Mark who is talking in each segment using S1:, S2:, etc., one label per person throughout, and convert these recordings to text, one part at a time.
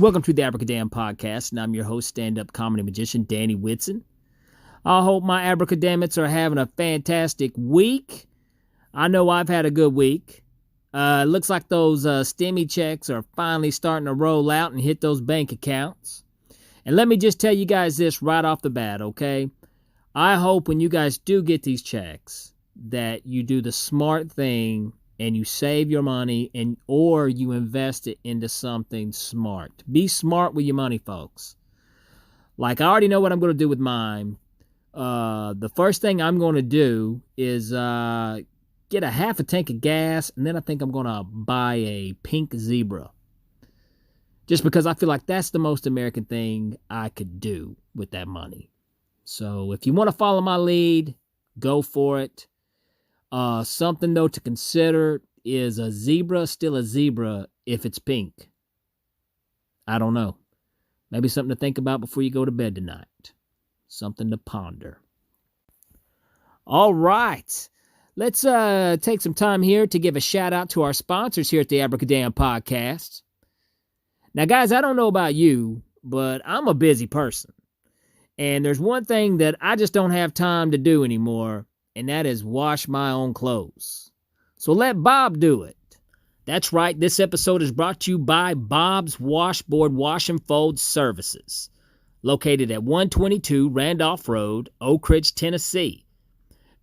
S1: Welcome to the Abracadamn podcast, and I'm your host, stand-up comedy magician, Danny Whitson. I hope my Abracadammits are having a fantastic week. I know I've had a good week. Looks like those STEMI checks are finally starting to roll out and hit those bank accounts. And let me just tell you guys this right off the bat, okay? I hope when you guys do get these checks that you do the smart thing and you save your money or you invest it into something smart. Be smart with your money, folks. Like, I already know what I'm going to do with mine. The first thing I'm going to do is get a half a tank of gas, and then I think I'm going to buy a pink zebra. Just because I feel like that's the most American thing I could do with that money. So if you want to follow my lead, go for it. Something, though, to consider is a zebra still a zebra if it's pink? I don't know. Maybe something to think about before you go to bed tonight. Something to ponder. All right. Let's take some time here to give a shout out to our sponsors here at the Abracadamn podcast. Now, guys, I don't know about you, but I'm a busy person. And there's one thing that I just don't have time to do anymore, and that is wash my own clothes. So let Bob do it. That's right, this episode is brought to you by Bob's Washboard Wash and Fold Services, located at 122 Randolph Road, Oak Ridge, Tennessee.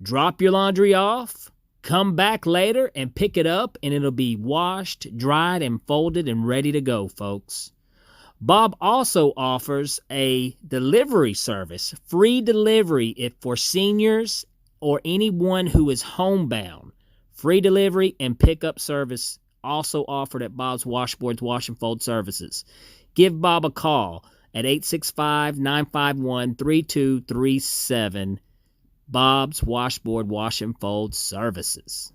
S1: Drop your laundry off, come back later and pick it up, and it'll be washed, dried, and folded and ready to go, folks. Bob also offers a delivery service, free delivery if for seniors or anyone who is homebound. Free delivery and pickup service also offered at Bob's Washboards Wash and Fold Services. Give Bob a call at 865-951-3237. Bob's Washboard Wash and Fold Services.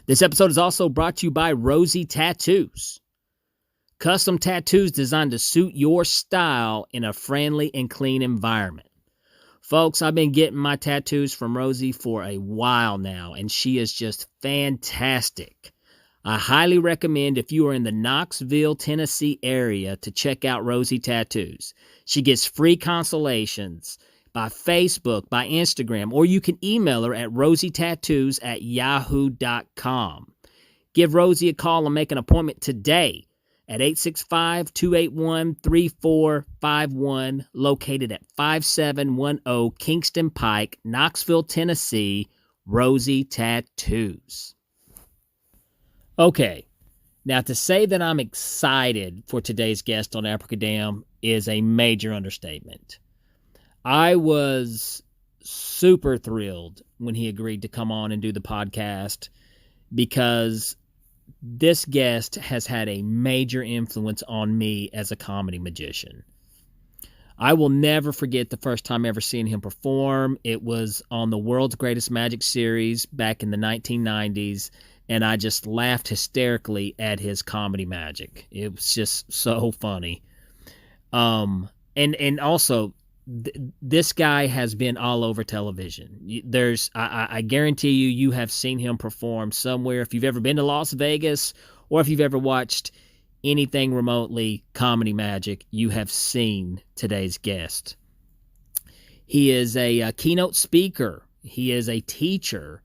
S1: This episode is also brought to you by Rosie Tattoos. Custom tattoos designed to suit your style in a friendly and clean environment. Folks, I've been getting my tattoos from Rosie for a while now, and she is just fantastic. I highly recommend if you are in the Knoxville, Tennessee area to check out Rosie Tattoos. She gets free consultations by Facebook, by Instagram, or you can email her at rosietattoos@yahoo.com. Give Rosie a call and make an appointment today at 865-281-3451, located at 5710 Kingston Pike, Knoxville, Tennessee, Rosie Tattoos. Okay, now to say that I'm excited for today's guest on Abracadamn is a major understatement. I was super thrilled when he agreed to come on and do the podcast because this guest has had a major influence on me as a comedy magician. I will never forget the first time ever seeing him perform. It was on the World's Greatest Magic series back in the 1990s, and I just laughed hysterically at his comedy magic. It was just so funny. And also, this guy has been all over television. I guarantee you have seen him perform somewhere. If you've ever been to Las Vegas or if you've ever watched anything remotely comedy magic, you have seen today's guest. He is a keynote speaker. He is a teacher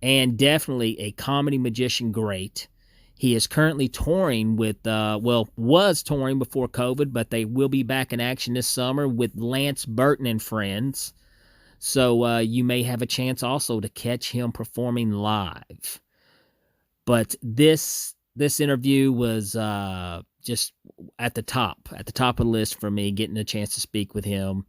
S1: and definitely a comedy magician great. He is currently touring with, was touring before COVID, but they will be back in action this summer with Lance Burton and friends. So you may have a chance also to catch him performing live. But this interview was just at the top of the list for me, getting a chance to speak with him.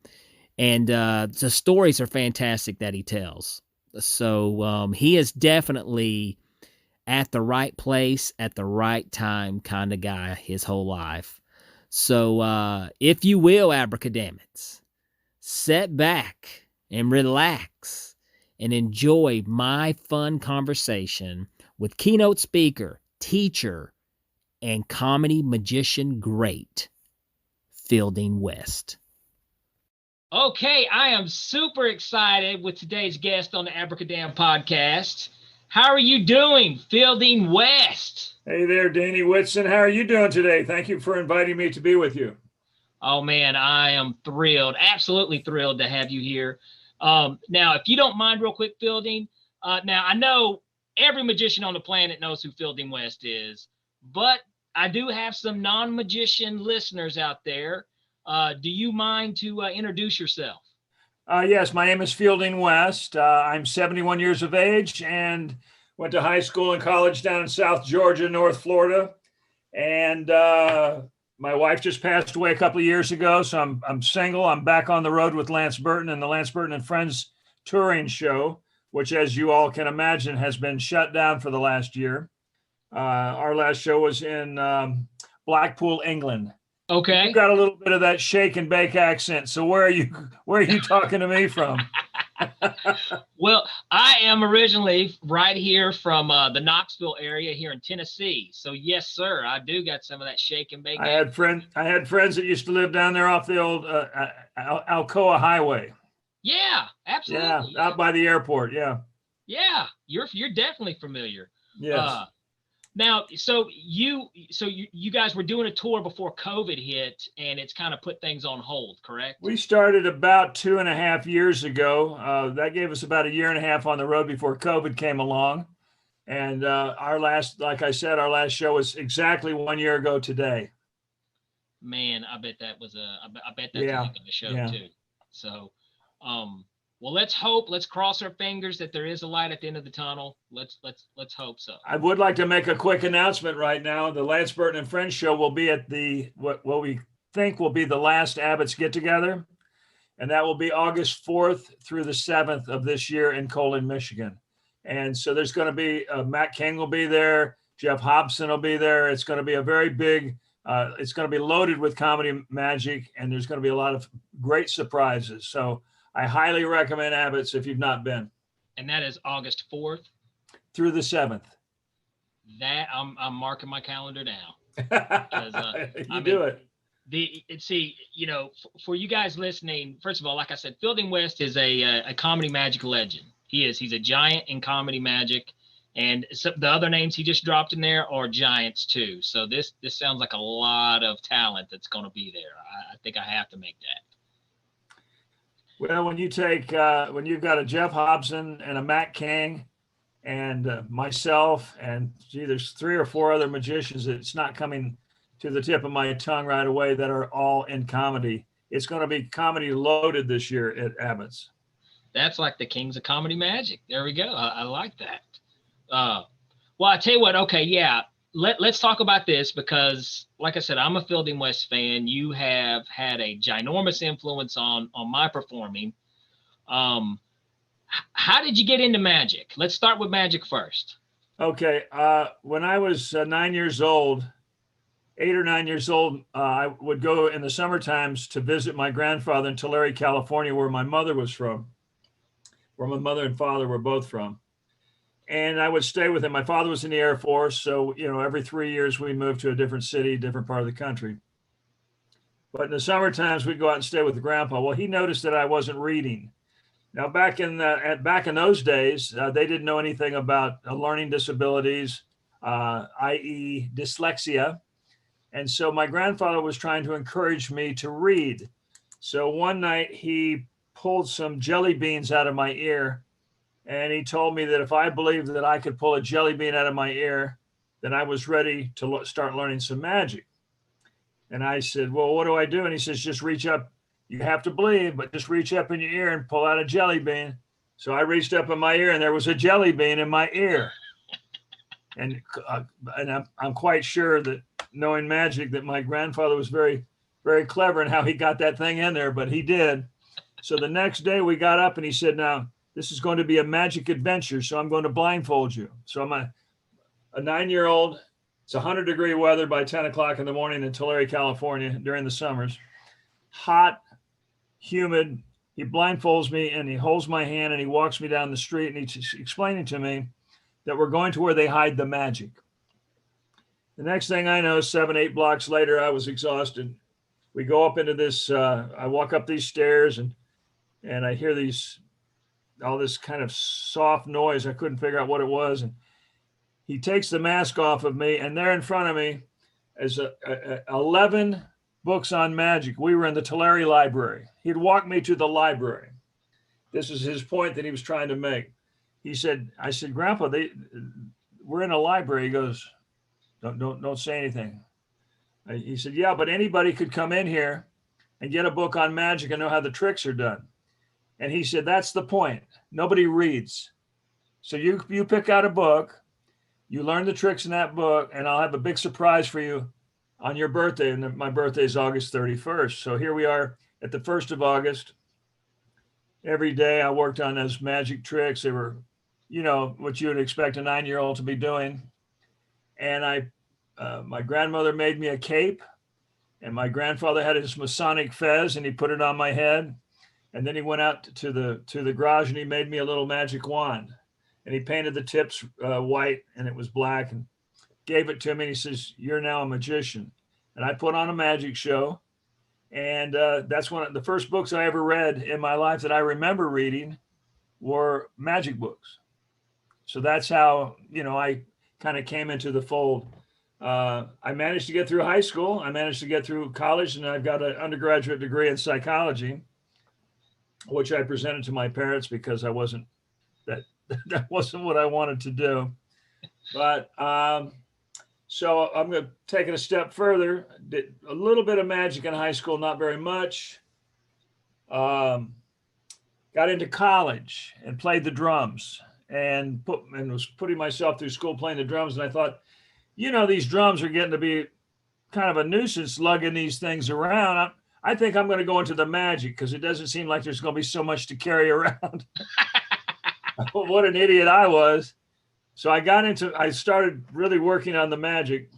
S1: And the stories are fantastic that he tells. So he is definitely at the right place, at the right time kind of guy his whole life. So if you will, Abracadammits, sit back and relax and enjoy my fun conversation with keynote speaker, teacher, and comedy magician great, Fielding West. Okay, I am super excited with today's guest on the Abracadamn podcast. How are you doing, Fielding West?
S2: Hey there, Danny Whitson. How are you doing today? Thank you for inviting me to be with you.
S1: Oh, man, I am thrilled, absolutely thrilled to have you here. Now, if you don't mind real quick, Fielding, now I know every magician on the planet knows who Fielding West is, but I do have some non-magician listeners out there. Do you mind to introduce yourself?
S2: Yes, my name is Fielding West. I'm 71 years of age and went to high school and college down in South Georgia, North Florida. And my wife just passed away a couple of years ago, so I'm single. I'm back on the road with Lance Burton and the Lance Burton and Friends touring show, which, as you all can imagine, has been shut down for the last year. Our last show was in Blackpool, England.
S1: Okay.
S2: You've got a little bit of that shake and bake accent. So where are you talking to me from?
S1: Well, I am originally right here from the Knoxville area here in Tennessee. So yes, sir, I do got some of that shake and bake.
S2: I had friends that used to live down there off the old Alcoa Highway.
S1: Yeah, absolutely.
S2: Yeah, out by the airport. Yeah.
S1: Yeah, you're definitely familiar.
S2: Yes.
S1: Now, so you guys were doing a tour before COVID hit, and it's kind of put things on hold, correct?
S2: We started about 2.5 years ago. That gave us about 1.5 years on the road before COVID came along. And like I said, our last show was exactly 1 year ago today.
S1: Man, I bet that was a show too. So, well, let's cross our fingers that there is a light at the end of the tunnel. Let's hope so.
S2: I would like to make a quick announcement right now. The Lance Burton and Friends show will be at what we think will be the last Abbott's get together. And that will be August 4th through the 7th of this year in Colon, Michigan. And so there's going to be Matt King will be there. Jeff Hobson will be there. It's going to be a very big, it's going to be loaded with comedy magic, and there's going to be a lot of great surprises. So I highly recommend Abbott's if you've not been.
S1: And that is August 4th
S2: through the 7th.
S1: That I'm marking my calendar now.
S2: Do it.
S1: For you guys listening, first of all, like I said, Fielding West is a comedy magic legend. He's a giant in comedy magic, and the other names he just dropped in there are giants too. So this sounds like a lot of talent that's going to be there. I think I have to make that.
S2: Well, when you've got a Jeff Hobson and a Matt King and myself, and there's 3 or 4 other magicians, it's not coming to the tip of my tongue right away, that are all in comedy. It's going to be comedy loaded this year at Abbott's.
S1: That's like the kings of comedy magic. There we go. I like that. Well, I tell you what. Okay, yeah. Let's talk about this because, like I said, I'm a Fielding West fan. You have had a ginormous influence on my performing. How did you get into magic? Let's start with magic first.
S2: Okay. When I was 9 years old, 8 or 9 years old, I would go in the summer times to visit my grandfather in Tulare, California, where my mother was from, where my mother and father were both from. And I would stay with him. My father was in the Air Force. So, every 3 years we moved to a different city, different part of the country. But in the summer times, we'd go out and stay with Grandpa. Well, he noticed that I wasn't reading. Now, back in those days, they didn't know anything about learning disabilities, i.e. dyslexia. And so my grandfather was trying to encourage me to read. So one night he pulled some jelly beans out of my ear, and he told me that if I believed that I could pull a jelly bean out of my ear, then I was ready to start learning some magic. And I said, well, what do I do? And he says, just reach up. You have to believe, but just reach up in your ear and pull out a jelly bean. So I reached up in my ear, and there was a jelly bean in my ear. And I'm quite sure that, knowing magic, that my grandfather was very, very clever in how he got that thing in there, but he did. So the next day we got up and he said, now this is going to be a magic adventure. So I'm going to blindfold you. So I'm a 9-year-old. It's 100-degree weather by 10 o'clock in the morning in Tulare, California during the summers. Hot, humid. He blindfolds me and he holds my hand and he walks me down the street, and he's explaining to me that we're going to where they hide the magic. The next thing I know, 7-8 blocks later, I was exhausted. We go up into this, I walk up these stairs and I hear these all this kind of soft noise. I couldn't figure out what it was. And he takes the mask off of me, and there in front of me is 11 books on magic. We were in the Tulare Library. He'd walk me to the library. This is his point that he was trying to make. He said, I said, Grandpa, we're in a library. He goes, don't say anything. He said, yeah, but anybody could come in here and get a book on magic and know how the tricks are done. And he said, that's the point. Nobody reads. So you pick out a book, you learn the tricks in that book, and I'll have a big surprise for you on your birthday. And my birthday is August 31st. So here we are at the 1st of August. Every day I worked on those magic tricks. They were, what you would expect a 9-year-old to be doing. And my grandmother made me a cape, and my grandfather had his Masonic fez, and he put it on my head. And then he went out to the garage, and he made me a little magic wand, and he painted the tips white, and it was black, and gave it to me. And he says, "You're now a magician." And I put on a magic show, and that's one of the first books I ever read in my life that I remember reading were magic books. So that's how I kind of came into the fold. I managed to get through high school. I managed to get through college, and I've got an undergraduate degree in psychology, which I presented to my parents because that wasn't what I wanted to do. But so I'm going to take it a step further. Did a little bit of magic in high school, not very much. Got into college and played the drums and was putting myself through school playing the drums. And I thought, these drums are getting to be kind of a nuisance lugging these things around. I think I'm going to go into the magic because it doesn't seem like there's going to be so much to carry around. What an idiot I was. So I started really working on the magic,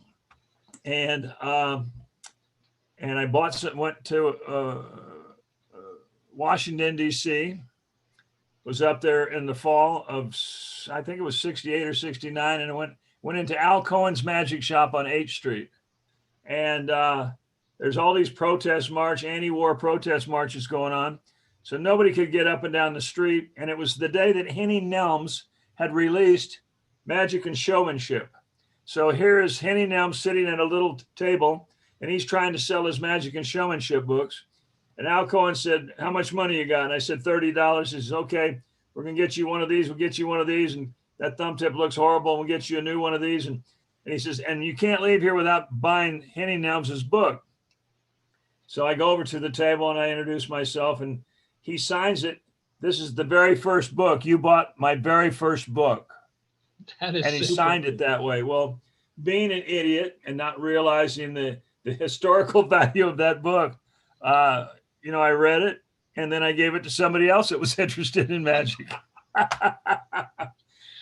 S2: and I went to Washington, D.C., was up there in the fall of, I think it was 68 or 69, and I went into Al Cohen's magic shop on 8th Street. And there's all these anti-war protest marches going on. So nobody could get up and down the street. And it was the day that Henny Nelms had released Magic and Showmanship. So here is Henny Nelms sitting at a little table, and he's trying to sell his Magic and Showmanship books. And Al Cohen said, "How much money you got?" And I said, $30. He says, "Okay, we're going to get you one of these. We'll get you one of these. And that thumb tip looks horrible. We'll get you a new one of these." And he says, "And you can't leave here without buying Henny Nelms' book." So I go over to the table and I introduce myself, and he signs it. "This is the very first book. You bought my very first book."
S3: That is
S2: and he
S3: super.
S2: Signed it that way. Well, being an idiot and not realizing the historical value of that book, I read it, and then I gave it to somebody else that was interested in magic.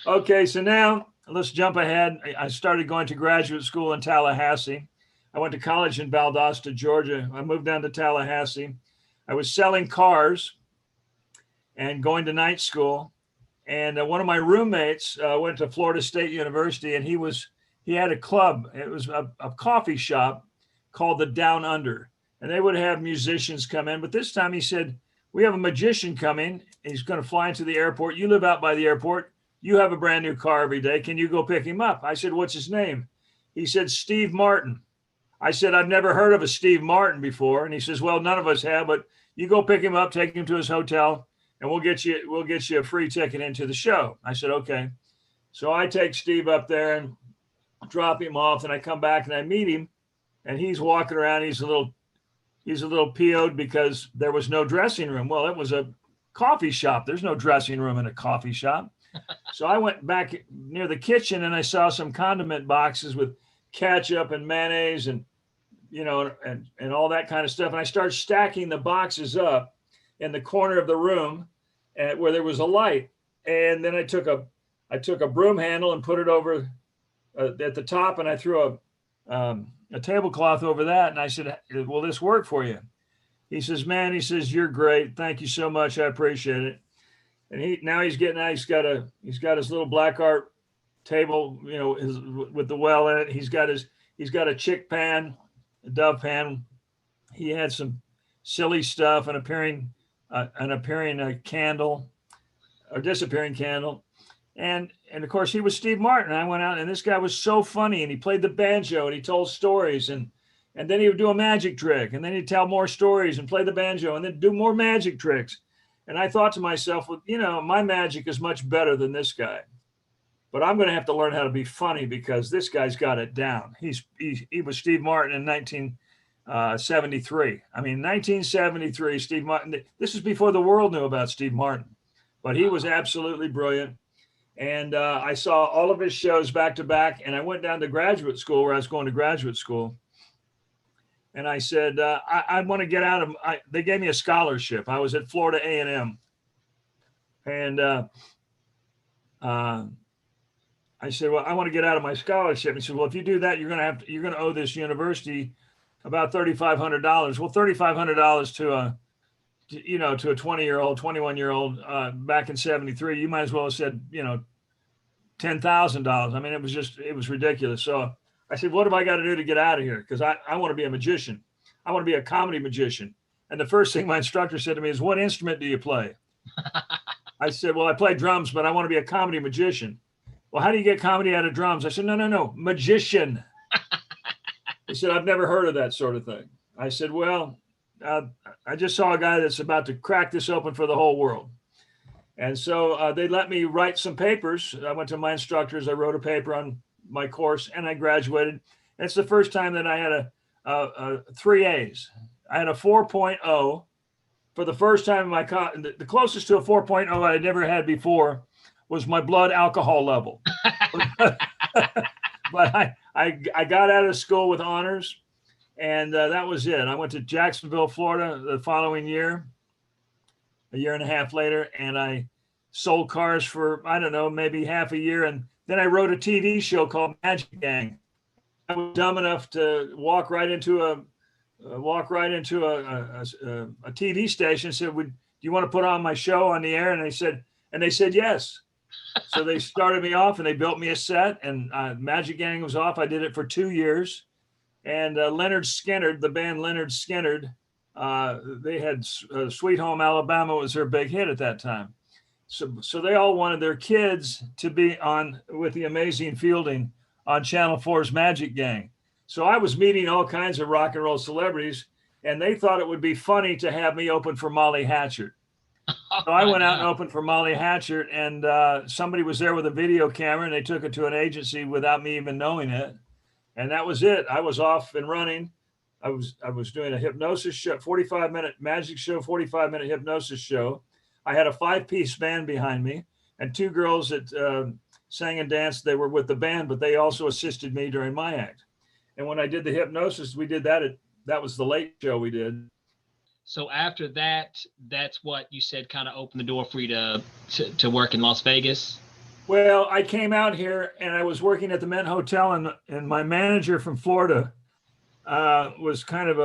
S2: Okay, so now let's jump ahead. I started going to graduate school in Tallahassee. I went to college in Valdosta, Georgia. I moved down to Tallahassee. I was selling cars and going to night school. And one of my roommates went to Florida State University, and he had a club. It was a coffee shop called the Down Under. And they would have musicians come in. But this time he said, "We have a magician coming. He's going to fly into the airport. You live out by the airport. You have a brand new car every day. Can you go pick him up?" I said, "What's his name?" He said, "Steve Martin." I said, "I've never heard of a Steve Martin before." And he says, "Well, none of us have, but you go pick him up, take him to his hotel, and we'll get you a free ticket into the show." I said, "Okay." So I take Steve up there and drop him off, and I come back and I meet him, and he's walking around. He's a little PO'd because there was no dressing room. Well, it was a coffee shop. There's no dressing room in a coffee shop. So I went back near the kitchen, and I saw some condiment boxes with ketchup and mayonnaise and and all that kind of stuff. And I started stacking the boxes up in the corner of the room where there was a light. And then I took a broom handle and put it over at the top, and I threw a tablecloth over that. And I said, "Will this work for you?" He says, "Man," he says, "you're great. Thank you so much. I appreciate it." And he's got his little black art table, with the well in it. He's got a chick pan, a dove pan. He had some silly stuff, an appearing candle, or Disappearing Candle. And of course, he was Steve Martin. I went out, and this guy was so funny, and he played the banjo, and he told stories, and then he would do a magic trick, and then he'd tell more stories and play the banjo, and then do more magic tricks. And I thought to myself, well, you know, my magic is much better than this guy, but I'm going to have to learn how to be funny because this guy's got it down. He was Steve Martin in 1973. I mean, 1973, Steve Martin. This is before the world knew about Steve Martin, but he was absolutely brilliant. And I saw all of his shows back to back. And I went down to graduate school where I was going to graduate school. And I said, I want to get out of, they gave me a scholarship. I was at Florida A&M. And I said, well, I want to get out of my scholarship. He said, well, if you do that, you're going to owe this university about $3,500. Well, $3,500 to a 20-year-old, 21-year-old back in 73, you might as well have said, $10,000. I mean, it was ridiculous. So I said, what have I got to do to get out of here? Because I want to be a magician. I want to be a comedy magician. And the first thing my instructor said to me is, what instrument do you play? I said, well, I play drums, but I want to be a comedy magician. Well, how do you get comedy out of drums? I said, no, magician. He said, I've never heard of that sort of thing. I said, well, I just saw a guy that's about to crack this open for the whole world. And so they let me write some papers. I went to my instructors. I wrote a paper on my course, and I graduated. And it's the first time that I had a 3 A's. I had a 4.0 for the first time in my the closest to a 4.0 I had never had before was my blood alcohol level. But I got out of school with honors, and that was it. I went to Jacksonville, Florida the following year, a year and a half later, and I sold cars for, I don't know, maybe half a year. And then I wrote a TV show called Magic Gang. I was dumb enough to walk right into a TV station and said, do you want to put on my show on the air? And they said yes. So they started me off, and they built me a set, and Magic Gang was off. I did it for 2 years. And Leonard Skinner, the band Leonard Skinner, they had Sweet Home Alabama was their big hit at that time. So they all wanted their kids to be on with the amazing Fielding on Channel 4's Magic Gang. So I was meeting all kinds of rock and roll celebrities, and they thought it would be funny to have me open for Molly Hatchet. So I went out and opened for Molly Hatchet, and somebody was there with a video camera, and they took it to an agency without me even knowing it. And that was it. I was off and running. I was doing a hypnosis show, 45-minute magic show, 45-minute hypnosis show. I had a 5-piece band behind me and 2 girls that sang and danced. They were with the band, but they also assisted me during my act. And when I did the hypnosis, we did that. That was the late show we did.
S3: So after that, that's what you said kind of opened the door for you to work in Las Vegas?
S2: Well, I came out here and I was working at the Mint Hotel, and my manager from Florida was kind of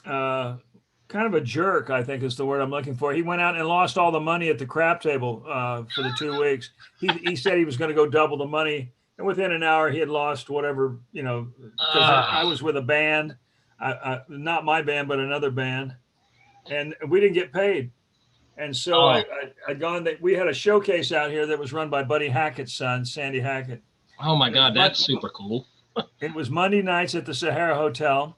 S2: a jerk, I think is the word I'm looking for. He went out and lost all the money at the crap table for the 2 weeks. He said he was going to go double the money, and within an hour he had lost whatever, because I was with a band, not my band but another band, and we didn't get paid. And so I'd gone. We had a showcase out here that was run by Buddy Hackett's son, Sandy Hackett.
S3: Oh my God, that's super cool.
S2: It was Monday nights at the Sahara Hotel.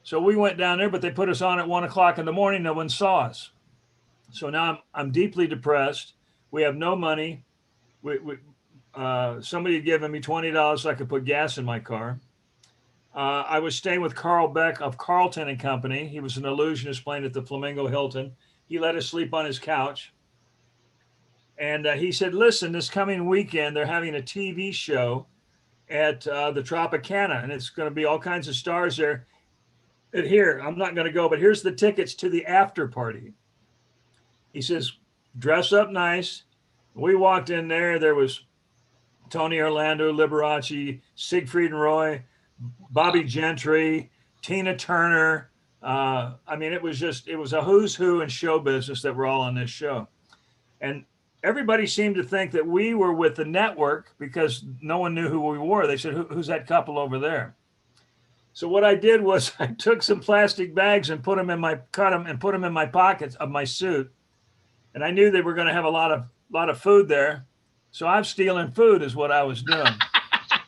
S2: So we went down there, but they put us on at 1:00 in the morning. No one saw us. So now I'm deeply depressed. We have no money. Somebody had given me $20 so I could put gas in my car. I was staying with Carl Beck of Carlton and Company. He was an illusionist playing at the Flamingo Hilton. He let us sleep on his couch. And he said, listen, this coming weekend, they're having a TV show at the Tropicana, and it's going to be all kinds of stars there. And here, I'm not going to go, but here's the tickets to the after party. He says, dress up nice. We walked in there. There was Tony Orlando, Liberace, Siegfried and Roy, Bobby Gentry, Tina Turner. It was a who's who in show business that were all on this show. And everybody seemed to think that we were with the network because no one knew who we were. They said, who's that couple over there? So what I did was I took some plastic bags and put them in my pockets of my suit. and I knew they were going to have a lot of food there. So I'm stealing food is what I was doing.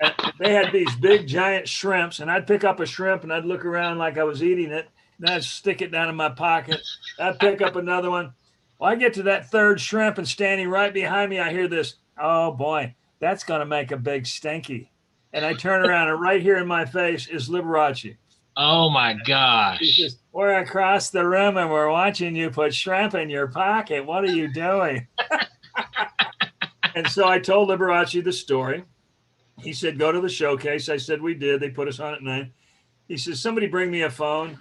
S2: And they had these big giant shrimps, and I'd pick up a shrimp and I'd look around like I was eating it, and I'd stick it down in my pocket. I'd pick up another one. Well, I get to that third shrimp, and standing right behind me, I hear this, oh boy, that's going to make a big stinky. And I turn around, and right here in my face is Liberace.
S3: Oh my gosh.
S2: He says, we're across the room and we're watching you put shrimp in your pocket. What are you doing? And so I told Liberace the story. He said, go to the showcase. I said, we did. They put us on at 9. He says, somebody bring me a phone.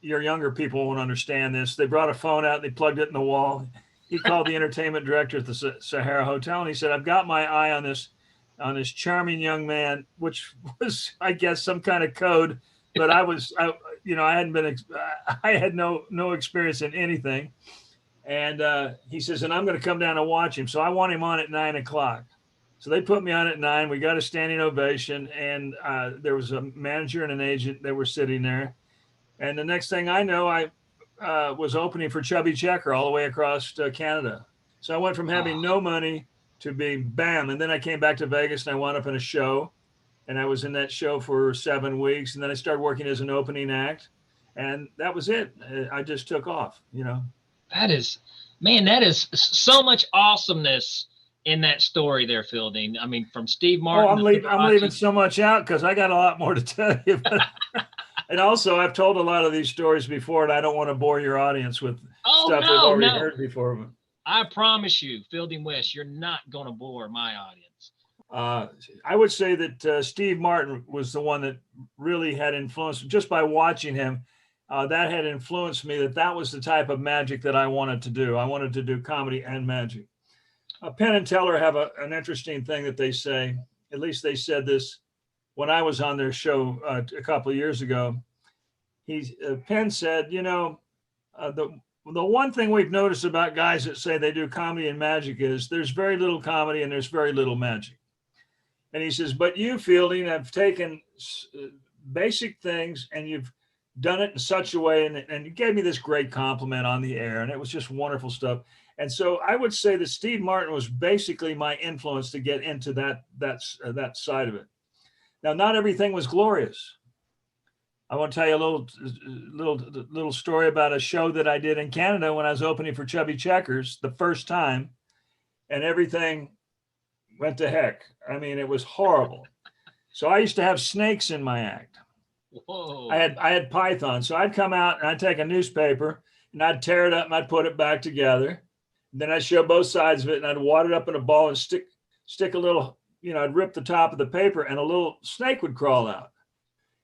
S2: Your younger people won't understand this. They brought a phone out. They plugged it in the wall. He called the entertainment director at the Sahara Hotel, and he said, I've got my eye on this charming young man, which was, I guess, some kind of code. But I had no experience in anything. And he says, and I'm going to come down and watch him. So I want him on at 9 o'clock. So they put me on at 9. We got a standing ovation, and there was a manager and an agent that were sitting there. And the next thing I know, I was opening for Chubby Checker all the way across Canada. So I went from having no money to being bam. And then I came back to Vegas, and I wound up in a show. And I was in that show for 7 weeks. And then I started working as an opening act. And that was it. I just took off,
S3: That is so much awesomeness in that story there, Fielding. I mean, from Steve Martin.
S2: I'm leaving so much out because I got a lot more to tell you. And also, I've told a lot of these stories before, and I don't want to bore your audience with stuff they've already heard before.
S3: I promise you, Fielding West, you're not going to bore my audience.
S2: I would say that Steve Martin was the one that really had influence, just by watching him. That had influenced me, that was the type of magic that I wanted to do. I wanted to do comedy and magic. Penn and Teller have an interesting thing that they say, at least they said this when I was on their show a couple of years ago. Penn said, the one thing we've noticed about guys that say they do comedy and magic is there's very little comedy and there's very little magic. And he says, but you, Fielding, have taken basic things and you've done it in such a way, and you gave me this great compliment on the air, and it was just wonderful stuff. And so I would say that Steve Martin was basically my influence to get into that side of it. Now, not everything was glorious. I want to tell you a little story about a show that I did in Canada when I was opening for Chubby Checkers the first time, and everything went to heck. I mean, it was horrible. So I used to have snakes in my act.
S3: Whoa.
S2: I had pythons. So I'd come out and I'd take a newspaper and I'd tear it up and I'd put it back together. And then I'd show both sides of it and I'd wad it up in a ball and stick a little, I'd rip the top of the paper and a little snake would crawl out.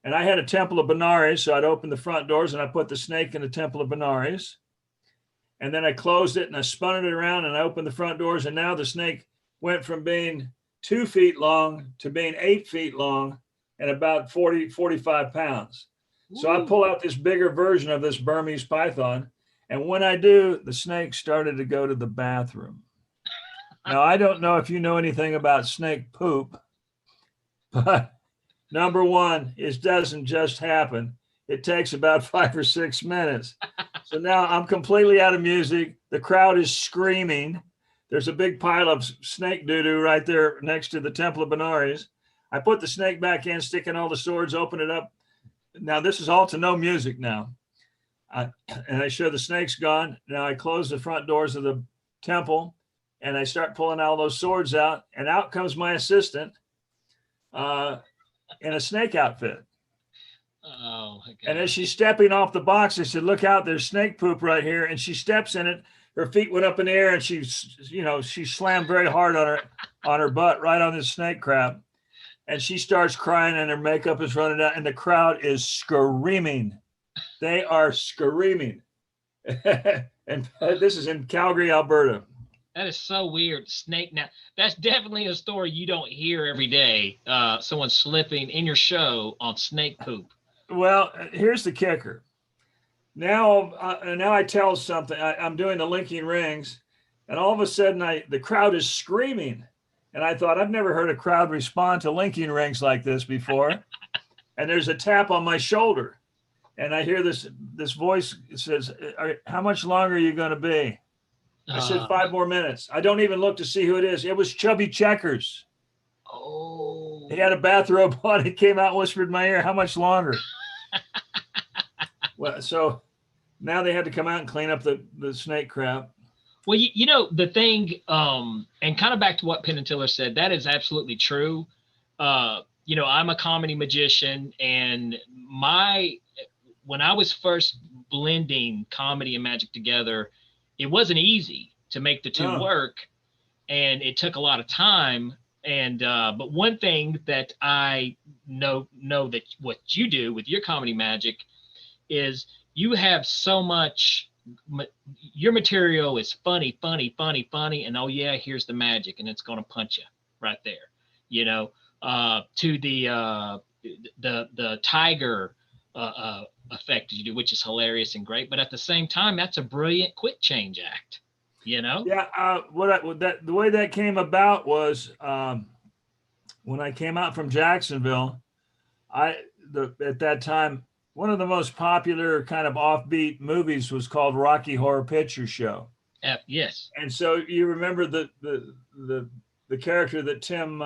S2: And I had a temple of Benares. So I'd open the front doors and I put the snake in the temple of Benares. And then I closed it and I spun it around and I opened the front doors. And now the snake went from being 2 feet long to being 8 feet long and about 45 pounds. Ooh. So I pull out this bigger version of this Burmese python. And when I do, the snake started to go to the bathroom. Now, I don't know if you know anything about snake poop, but number one, it doesn't just happen. It takes about 5 or 6 minutes. So now I'm completely out of music. The crowd is screaming. There's a big pile of snake doo-doo right there next to the Temple of Benares. I put the snake back in, stick in all the swords, open it up. Now, this is all to no music now. And I show the snake's gone. Now I close the front doors of the temple and I start pulling all those swords out. And out comes my assistant in a snake outfit.
S3: Oh, my God.
S2: And as she's stepping off the box, I said, look out, there's snake poop right here. And she steps in it. Her feet went up in the air and she slammed very hard on her butt right on this snake crap. And she starts crying and her makeup is running out and the crowd is screaming. They are screaming. And this is in Calgary, Alberta.
S3: That is so weird. Snake. Now, that's definitely a story you don't hear every day. Someone slipping in your show on snake poop.
S2: Well, here's the kicker. Now I tell something. I'm doing the linking rings, and all of a sudden the crowd is screaming. And I thought, I've never heard a crowd respond to linking rings like this before. And there's a tap on my shoulder. And I hear this voice says, how much longer are you going to be? I said 5 more minutes. I don't even look to see who it is. It was Chubby Checkers.
S3: Oh.
S2: He had a bathrobe on. He came out and whispered in my ear, "How much longer?" Well, so now they had to come out and clean up the snake crap.
S3: Well, you know, the thing, and kind of back to what Penn and Teller said, that is absolutely true. You know, I'm a comedy magician, and when I was first blending comedy and magic together, it wasn't easy to make the two work, and it took a lot of time. And but one thing that I know that what you do with your comedy magic is you have so much. Your material is funny, and oh yeah, here's the magic, and it's gonna punch you right there. You know, to the tiger effect you do, which is hilarious and great, but at the same time, that's a brilliant quick change act. You know?
S2: Yeah. The way that came about was when I came out from Jacksonville. At that time, one of the most popular kind of offbeat movies was called Rocky Horror Picture Show.
S3: Yes.
S2: And so you remember the character that Tim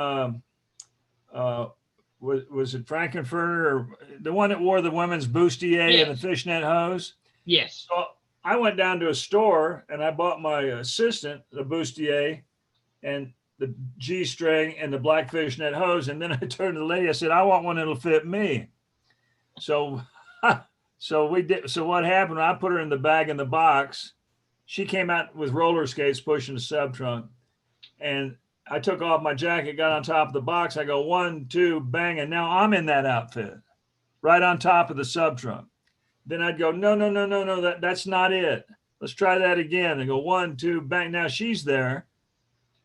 S2: was it Frankenfurter, or the one that wore the women's bustier and the fishnet hose?
S3: Yes.
S2: So I went down to a store and I bought my assistant the bustier and the G-string and the black fishnet hose. And then I turned to the lady, I said, "I want one that'll fit me." So we did. So what happened? I put her in the bag in the box. She came out with roller skates pushing the sub trunk, and I took off my jacket, got on top of the box. I go 1, 2, bang, and now I'm in that outfit, right on top of the sub trunk. Then I'd go, no, that's not it. Let's try that again. And go 1, 2, bang. Now she's there,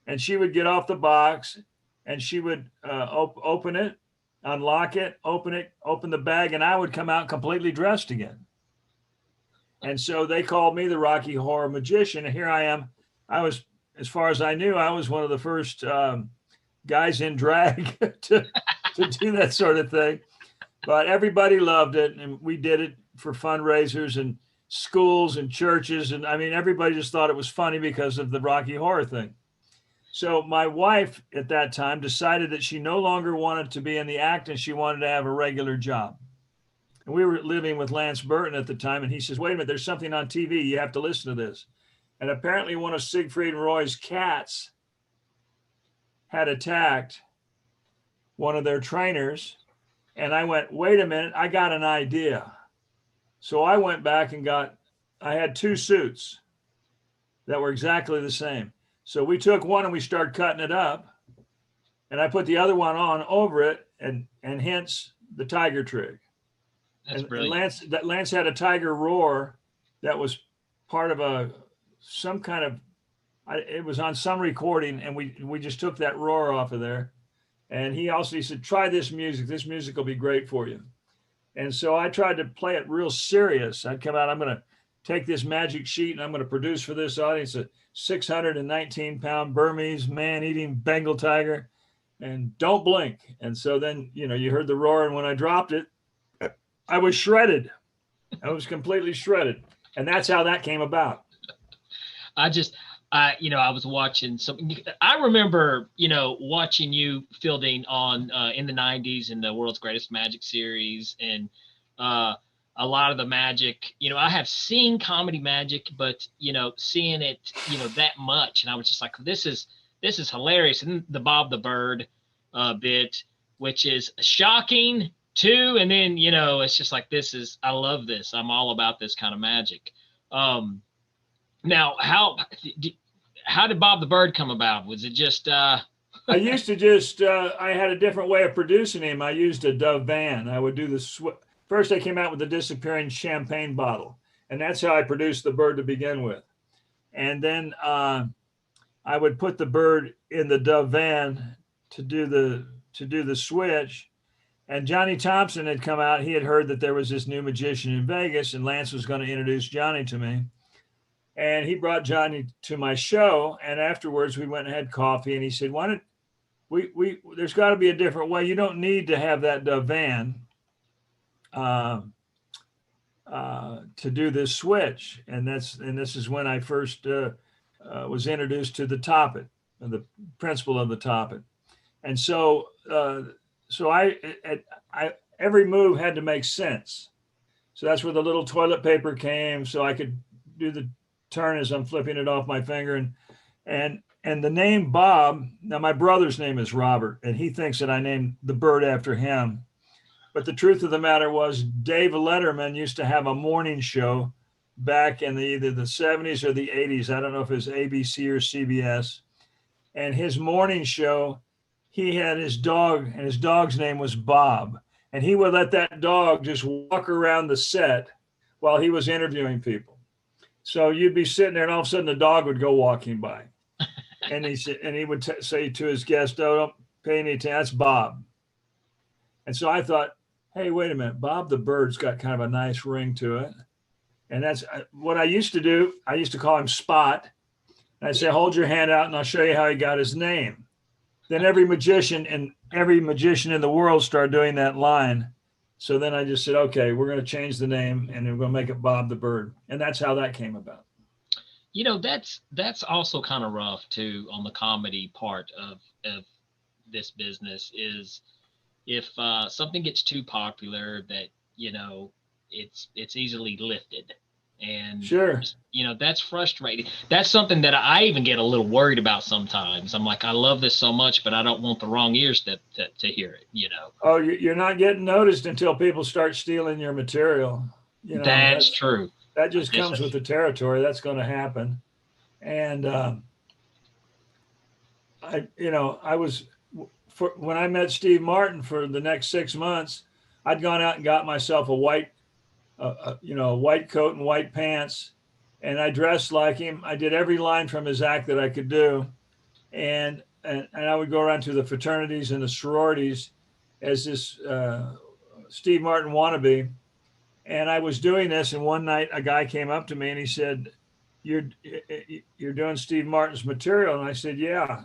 S2: and she would get off the box, and she would open it. Unlock it, open the bag, and I would come out completely dressed again. And so they called me the Rocky Horror Magician. And here I am. I was, as far as I knew, I was one of the first guys in drag to do that sort of thing. But everybody loved it. And we did it for fundraisers and schools and churches. And I mean, everybody just thought it was funny because of the Rocky Horror thing. So my wife at that time decided that she no longer wanted to be in the act and she wanted to have a regular job. And we were living with Lance Burton at the time. And he says, "Wait a minute, there's something on TV. You have to listen to this." And apparently one of Siegfried and Roy's cats had attacked one of their trainers. And I went, "Wait a minute, I got an idea." So I went back and I had 2 suits that were exactly the same. So we took one and we started cutting it up, and I put the other one on over it, and hence the tiger trig.
S3: That's brilliant.
S2: Lance had a tiger roar that was part of some kind of, it was on some recording, and we just took that roar off of there. And he said, "Try this music. This music will be great for you." And so I tried to play it real serious. I'd come out, I'm going to take this magic sheet and I'm going to produce for this audience a 619-pound Burmese man-eating Bengal tiger, and don't blink. And so then, you heard the roar, and when I dropped it, I was shredded. I was completely shredded. And that's how that came about.
S3: I was watching something. I remember, watching you fielding on in the 90s in the World's Greatest Magic series, and a lot of the magic, I have seen comedy magic, but, seeing it, that much. And I was just like, this is hilarious. And the Bob the Bird bit, which is shocking too. And then, it's just like, I love this. I'm all about this kind of magic. Now, how did Bob the Bird come about? Was it just,
S2: I used to I had a different way of producing him. I used a Dove van. I would do the first I came out with the disappearing champagne bottle, and that's how I produced the bird to begin with. And then I would put the bird in the Dove van to do the switch. And Johnny Thompson had come out. He had heard that there was this new magician in Vegas, and Lance was going to introduce Johnny to me. And he brought Johnny to my show. And afterwards we went and had coffee, and he said, "Why don't there's got to be a different way. You don't need to have that Dove van to do this switch." And this is when I first was introduced to the Toppet, the principle of the Toppet. And so, I every move had to make sense. So that's where the little toilet paper came, so I could do the turn as I'm flipping it off my finger. And the name Bob. Now my brother's name is Robert, and he thinks that I named the bird after him. But the truth of the matter was, Dave Letterman used to have a morning show back in either the 70s or the 80s. I don't know if it was ABC or CBS. And his morning show, he had his dog, and his dog's name was Bob. And he would let that dog just walk around the set while he was interviewing people. So you'd be sitting there, and all of a sudden the dog would go walking by. And he would say to his guest, "Oh, don't pay any attention. That's Bob." And so I thought, hey, wait a minute. Bob the bird's got kind of a nice ring to it. And that's what I used to do. I used to call him Spot. And I'd say, hold your hand out and I'll show you how he got his name. Then every magician in the world started doing that line. So then I just said, okay, we're going to change the name and we're going to make it Bob the Bird. And that's how that came about.
S3: You know, that's also kind of rough too on the comedy part of this business is if something gets too popular that, you know, it's easily lifted. And,
S2: sure,
S3: you know, that's frustrating. That's something that I even get a little worried about sometimes. I'm like, I love this so much, but I don't want the wrong ears to hear it, you know.
S2: Oh, you're not getting noticed until people start stealing your material. You know,
S3: that's true.
S2: That just comes with the territory. That's going to happen. And when I met Steve Martin for the next 6 months, I'd gone out and got myself a white coat and white pants, and I dressed like him. I did every line from his act that I could do, and I would go around to the fraternities and the sororities as this Steve Martin wannabe. And I was doing this, and one night a guy came up to me and he said, "You're doing Steve Martin's material?" And I said, "Yeah."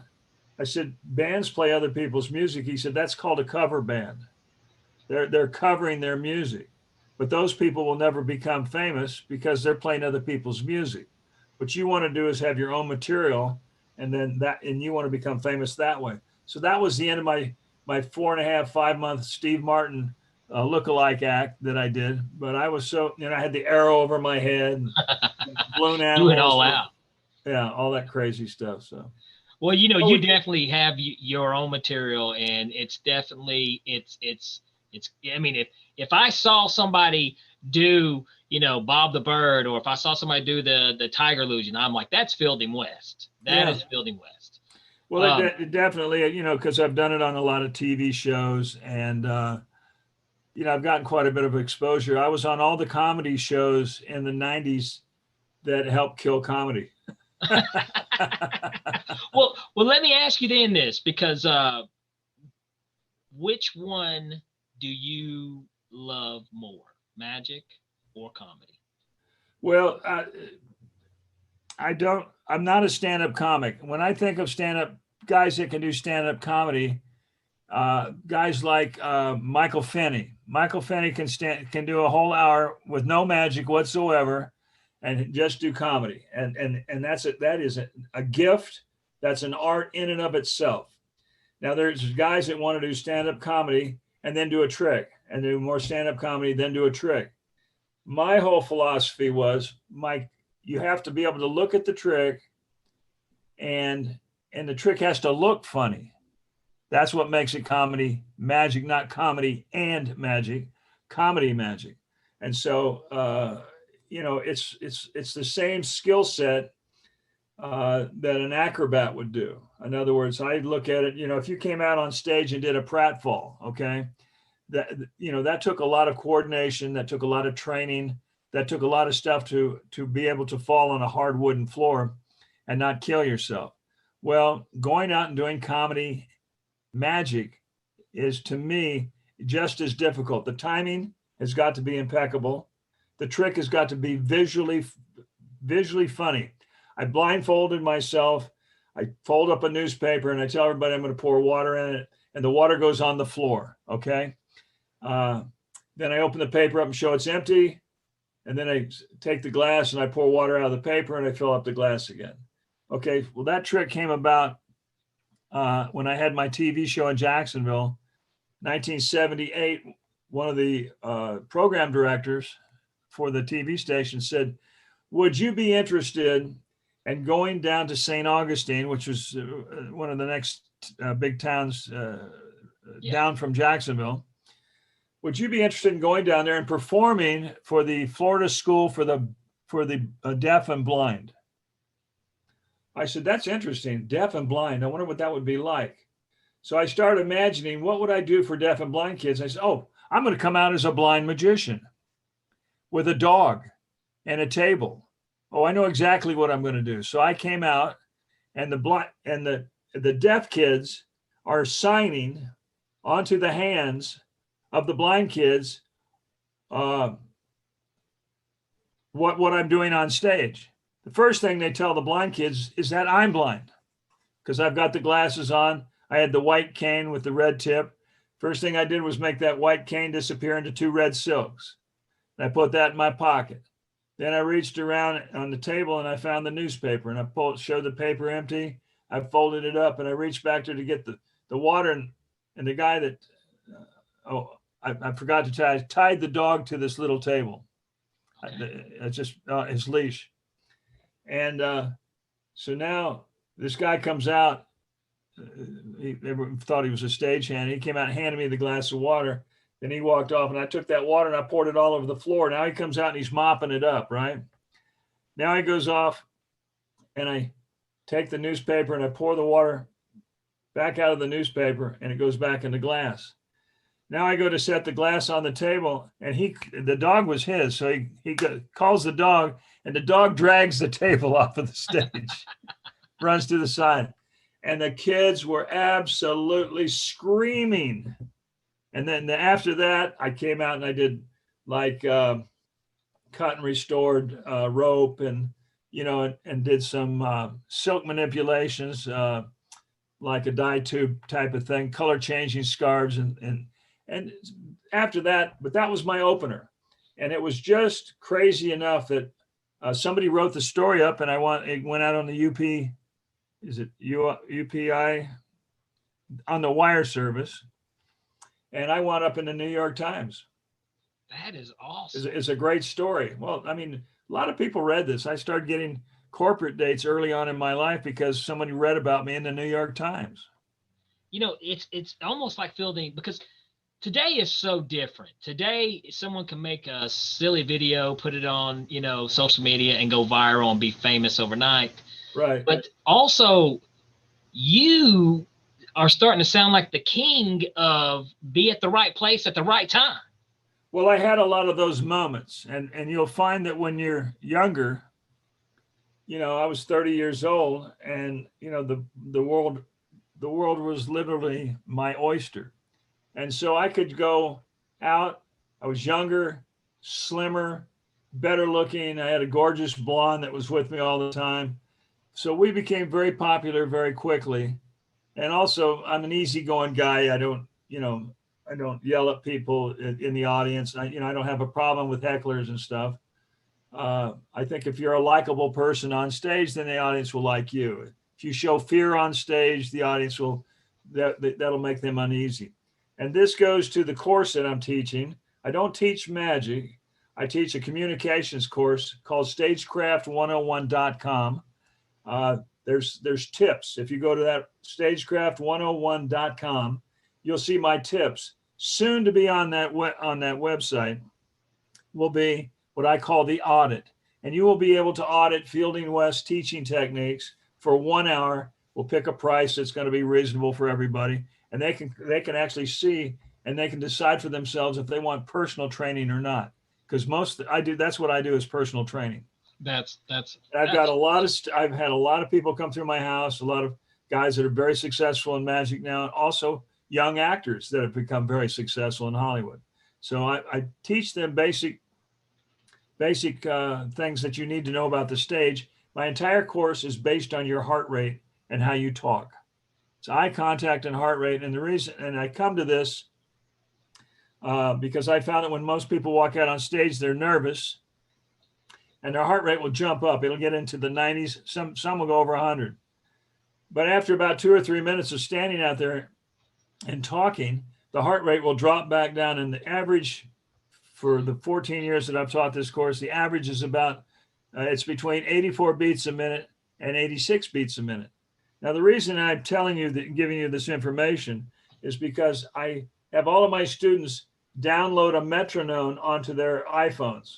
S2: I said, "Bands play other people's music." He said, "That's called a cover band. They're covering their music. But those people will never become famous because they're playing other people's music. What you want to do is have your own material, and you want to become famous that way." So that was the end of my 4.5, 5 month Steve Martin lookalike act that I did. But I was I had the arrow over my head, and balloon animals.
S3: You went all out.
S2: Yeah, all that crazy stuff. So.
S3: Well, you know, you definitely have your own material, and it's definitely it's. I mean, if I saw somebody do, you know, Bob the Bird, or if I saw somebody do the Tiger Illusion, I'm like, that's Fielding West. That is Fielding West.
S2: Well, it definitely, you know, because I've done it on a lot of TV shows, and you know, I've gotten quite a bit of exposure. I was on all the comedy shows in the 90s that helped kill comedy.
S3: Well, let me ask you then this, because which one do you love more, magic or comedy?
S2: Well, I'm not a stand-up comic. When I think of stand-up guys that can do stand-up comedy, guys like Michael Finney. Michael Finney can do a whole hour with no magic whatsoever and just do comedy. And that is a gift. That's an art in and of itself. Now there's guys that want to do stand-up comedy and then do a trick, and do more stand-up comedy, then do a trick. My whole philosophy was, Mike, you have to be able to look at the trick, and the trick has to look funny. That's what makes it comedy magic, not comedy and magic, comedy magic. And so, you know, it's the same skill set that an acrobat would do. In other words, I look at it, you know, if you came out on stage and did a pratfall, okay, that took a lot of coordination, that took a lot of training, that took a lot of stuff to be able to fall on a hard wooden floor and not kill yourself. Well, going out and doing comedy magic is, to me, just as difficult. The timing has got to be impeccable. The trick has got to be visually funny. I blindfolded myself. I fold up a newspaper and I tell everybody I'm going to pour water in it, and the water goes on the floor. Okay. Then I open the paper up and show it's empty. And then I take the glass and I pour water out of the paper and I fill up the glass again. Okay, well, that trick came about when I had my TV show in Jacksonville, 1978. One of the program directors for the TV station said, "Would you be interested in going down to St. Augustine, which was one of the next big towns down from Jacksonville? Would you be interested in going down there and performing for the Florida School for the Deaf and Blind?" I said, "That's interesting. Deaf and blind. I wonder what that would be like." So I started imagining, what would I do for deaf and blind kids? I said, "Oh, I'm going to come out as a blind magician with a dog and a table. Oh, I know exactly what I'm going to do." So I came out, and the deaf kids are signing onto the hands of the blind kids what I'm doing on stage. The first thing they tell the blind kids is that I'm blind because I've got the glasses on. I had the white cane with the red tip. First thing I did was make that white cane disappear into 2 red silks. And I put that in my pocket. Then I reached around on the table and I found the newspaper, and I showed the paper empty. I folded it up and I reached back there to get the water, and the guy that, I forgot to tied the dog to this little table. It's just his leash. And so now this guy comes out. Everyone thought he was a stagehand. He came out and handed me the glass of water. Then he walked off, and I took that water and I poured it all over the floor. Now he comes out and he's mopping it up, right? Now he goes off, and I take the newspaper and I pour the water back out of the newspaper, and it goes back in the glass. Now I go to set the glass on the table, and the dog was his. So he calls the dog, and the dog drags the table off of the stage, runs to the side. And the kids were absolutely screaming. And then after that, I came out and I did like cut and restored rope, and, and did some silk manipulations, like a dye tube type of thing, color changing scarves. And after that, but that was my opener. And it was just crazy enough that somebody wrote the story up, and it went out on the UPI on the wire service. And I wound up in the New York Times.
S3: That is awesome.
S2: It's a great story. Well, I mean, a lot of people read this. I started getting corporate dates early on in my life because somebody read about me in the New York Times.
S3: It's almost like fielding, because today is so different. Today, someone can make a silly video, put it on, social media, and go viral and be famous overnight.
S2: Right.
S3: But also, you are starting to sound like the king of be at the right place at the right time.
S2: Well, I had a lot of those moments, and you'll find that when you're younger, I was 30 years old, and the world was literally my oyster. And so I could go out. I was younger, slimmer, better looking. I had a gorgeous blonde that was with me all the time. So we became very popular very quickly. And also, I'm an easygoing guy. I don't yell at people in the audience. I don't have a problem with hecklers and stuff. I think if you're a likable person on stage, then the audience will like you. If you show fear on stage, the audience that'll make them uneasy. And this goes to the course that I'm teaching. I don't teach magic. I teach a communications course called stagecraft101.com. There's tips. If you go to that stagecraft101.com, you'll see my tips. Soon to be on that website will be what I call the audit. And you will be able to audit Fielding West teaching techniques for 1 hour. We'll pick a price that's going to be reasonable for everybody. And they can actually see, and they can decide for themselves if they want personal training or not. Because that's what I do is personal training. I've had a lot of people come through my house, a lot of guys that are very successful in magic now, and also young actors that have become very successful in Hollywood. So I teach them basic things that you need to know about the stage. My entire course is based on your heart rate and how you talk. It's eye contact and heart rate. And the reason, and I come to this because I found that when most people walk out on stage, they're nervous. and their heart rate will jump up. It'll get into the 90s. Some will go over 100. But after about 2 or 3 minutes of standing out there and talking, the heart rate will drop back down. And the average for the 14 years that I've taught this course, the average is about, it's between 84 beats a minute and 86 beats a minute. Now, the reason I'm telling you that, giving you this information, is because I have all of my students download a metronome onto their iPhones.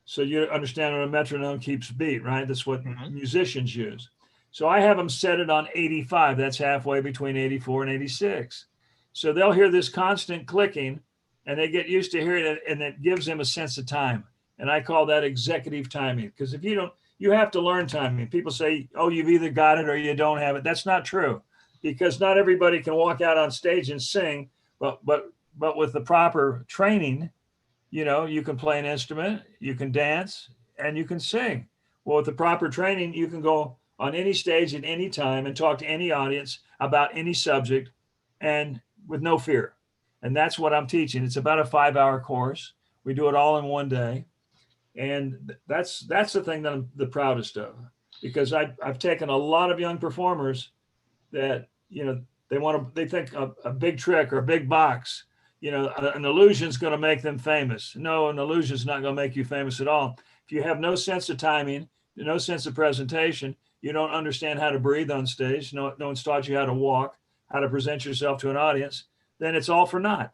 S2: So you understand what a metronome keeps beat, right? That's what musicians use. So I have them set it on 85. That's halfway between 84 and 86. So they'll hear this constant clicking and they get used to hearing it, and it gives them a sense of time. And I call that executive timing, because if you don't, you have to learn timing. People say, oh, you've either got it or you don't have it. That's not true, because not everybody can walk out on stage and sing, but with the proper training, you know, you can play an instrument, you can dance, and you can sing. Well, with the proper training, you can go on any stage at any time and talk to any audience about any subject, and with no fear. And that's what I'm teaching. It's about a 5-hour course. We do it all in one day. And that's the thing that I'm the proudest of, because I've taken a lot of young performers that, you know, they think a big trick or a big box, you know, an illusion is going to make them famous. No, an illusion is not going to make you famous at all. If you have no sense of timing, no sense of presentation, you don't understand how to breathe on stage, no one's taught you how to walk, how to present yourself to an audience, then it's all for naught.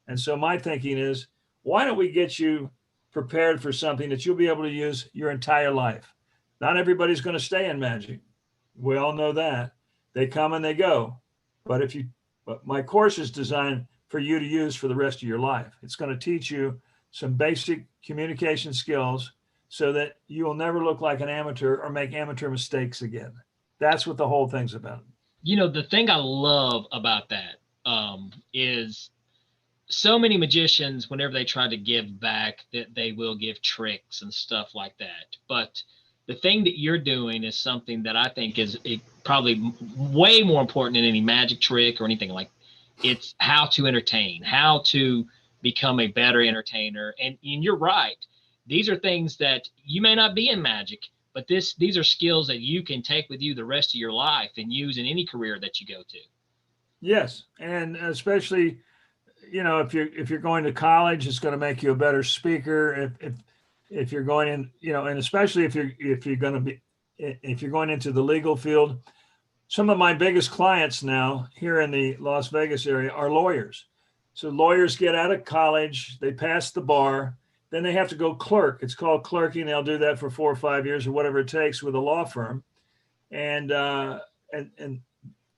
S2: And so my thinking is, why don't we get you prepared for something that you'll be able to use your entire life? Not everybody's going to stay in magic. We all know that. They come and they go. But my course is designed for you to use for the rest of your life. It's going to teach you some basic communication skills so that you will never look like an amateur or make amateur mistakes again. That's what the whole thing's about.
S3: You know, the thing I love about that is so many magicians, whenever they try to give back, that they will give tricks and stuff like that. But the thing that you're doing is something that I think is probably way more important than any magic trick or anything like. It's how to entertain, how to become a better entertainer. And you're right. These are things that you may not be in magic, but these are skills that you can take with you the rest of your life and use in any career that you go to.
S2: Yes. And especially, you know, if you're going to college, it's going to make you a better speaker. If you're going in, you know, and especially if you're going into the legal field. Some of my biggest clients now here in the Las Vegas area are lawyers. So lawyers get out of college, they pass the bar, then they have to go clerk. It's called clerking. They'll do that for 4 or 5 years or whatever it takes with a law firm. And they're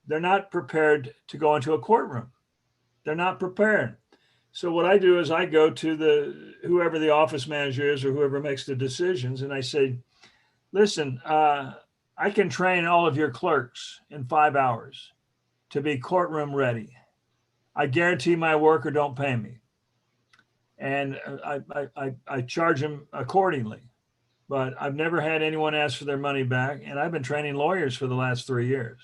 S2: not prepared to go into a courtroom. They're not prepared. So what I do is I go to whoever the office manager is or whoever makes the decisions, and I say, listen, I can train all of your clerks in 5 hours to be courtroom ready. I guarantee my work or don't pay me. And I charge them accordingly. But I've never had anyone ask for their money back. And I've been training lawyers for the last 3 years.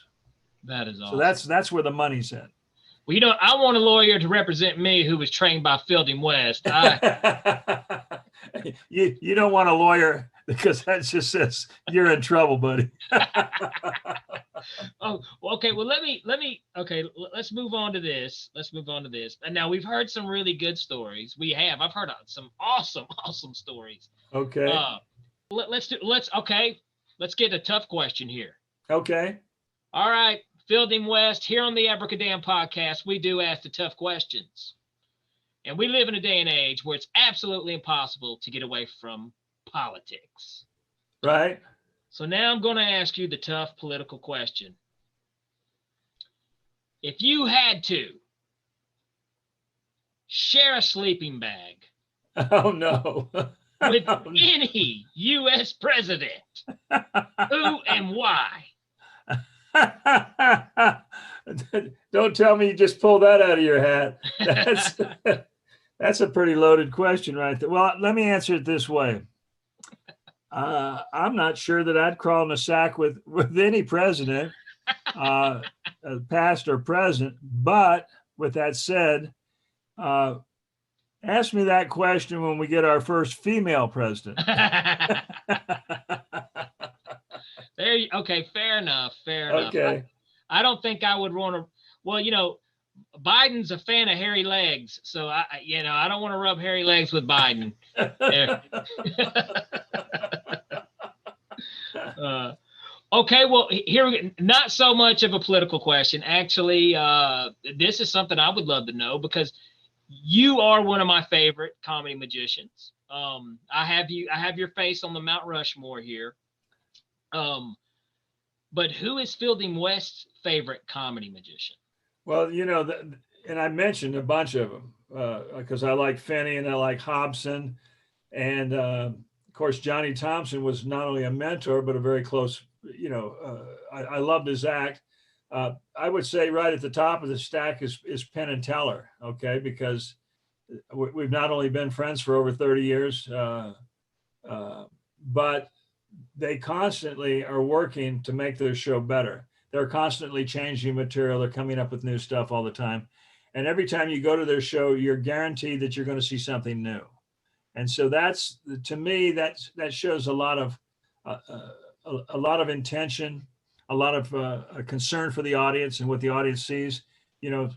S3: That is awesome.
S2: So that's where the money's at.
S3: Well, you know, I want a lawyer to represent me who was trained by Fielding West.
S2: You don't want a lawyer, because that just says you're in trouble, buddy.
S3: Oh, okay. Well, let's move on to this. And now we've heard some really good stories. I've heard some awesome stories.
S2: Okay.
S3: Let's get a tough question here.
S2: Okay.
S3: All right. Fielding West, here on the Abracadamn podcast, we do ask the tough questions. And we live in a day and age where it's absolutely impossible to get away from politics.
S2: Right.
S3: So now I'm going to ask you the tough political question. If you had to share a sleeping bag
S2: Oh, no.
S3: with any U.S. president, who and why?
S2: Don't tell me you just pulled that out of your hat. That's a pretty loaded question right there. Well, let me answer it this way. I'm not sure that I'd crawl in a sack with any president, past or present. But with that said, and Ask me that question when we get our first female president.
S3: Okay, fair enough. Fair enough.
S2: Okay.
S3: I don't think I would want to. Well, Biden's a fan of hairy legs, so I don't want to rub hairy legs with Biden. Okay, well, here we go. Not so much of a political question. Actually, this is something I would love to know because you are one of my favorite comedy magicians. I have your face on the Mount Rushmore here. But who is Fielding West's favorite comedy magician?
S2: Well, and I mentioned a bunch of them because I like Finney and I like Hobson. And of course, Johnny Thompson was not only a mentor, but a very close, I loved his act. I would say right at the top of the stack is Penn and Teller, okay, because we've not only been friends for over 30 years, but they constantly are working to make their show better. They're constantly changing material. They're coming up with new stuff all the time. And every time you go to their show, you're guaranteed that you're going to see something new. And so that's, to me, that shows a lot of intention, a lot of concern for the audience and what the audience sees.